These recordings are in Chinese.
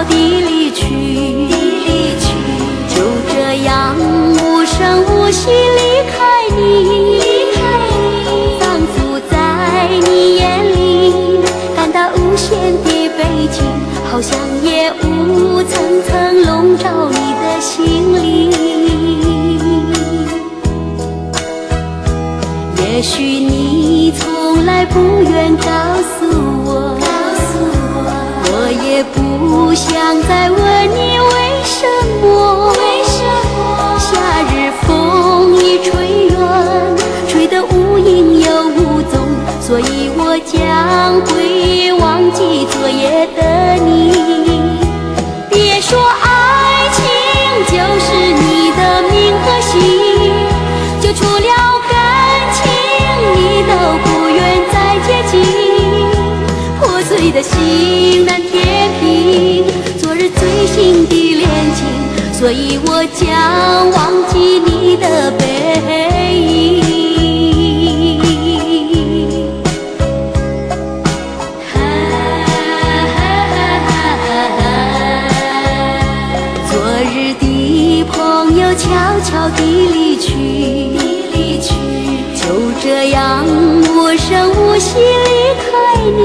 悄地离去，就这样无声无息离开你，仿佛在你眼里感到无限的悲情，好像夜雾层层笼罩你的心里。也许你从来不愿告诉我，我也不想再问你为什么。夏日风一吹远，吹得无影又无踪，所以我将会忘记昨夜的你。别说爱情就是你的命和心，就除了感情你都不愿再接近，破碎的心难填平昨日最新的恋情，所以我将忘记你的背影。昨日的朋友悄悄地离去，就这样无声无息离开你，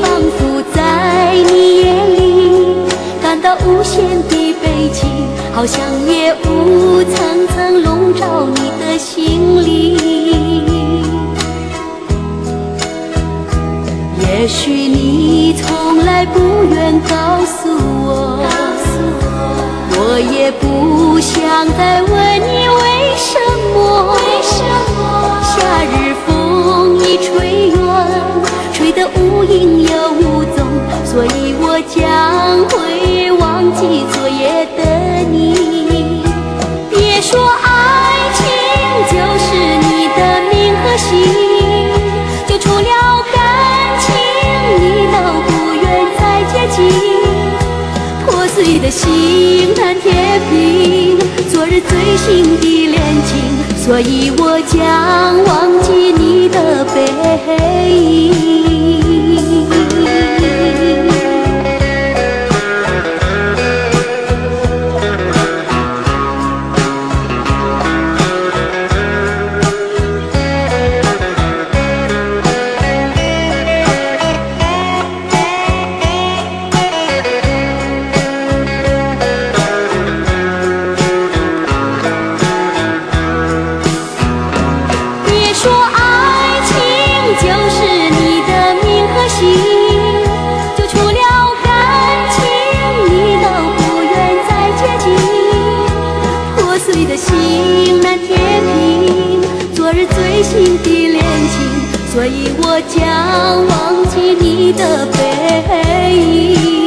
仿佛在你眼里感到无限的悲情，好像夜雾层层笼罩你的心里。也许你从来不愿告诉我，我也不想再问你为什么。夏日风一吹远，吹得无影又无踪，所以我将会忘记昨夜的你。别说爱情就是你的命和心，就除了感情你都不愿再接近，破碎的心难填平昨日最新的恋情，所以我将忘记你的背影。心难填平昨日最新的恋情，所以我将忘记你的背影。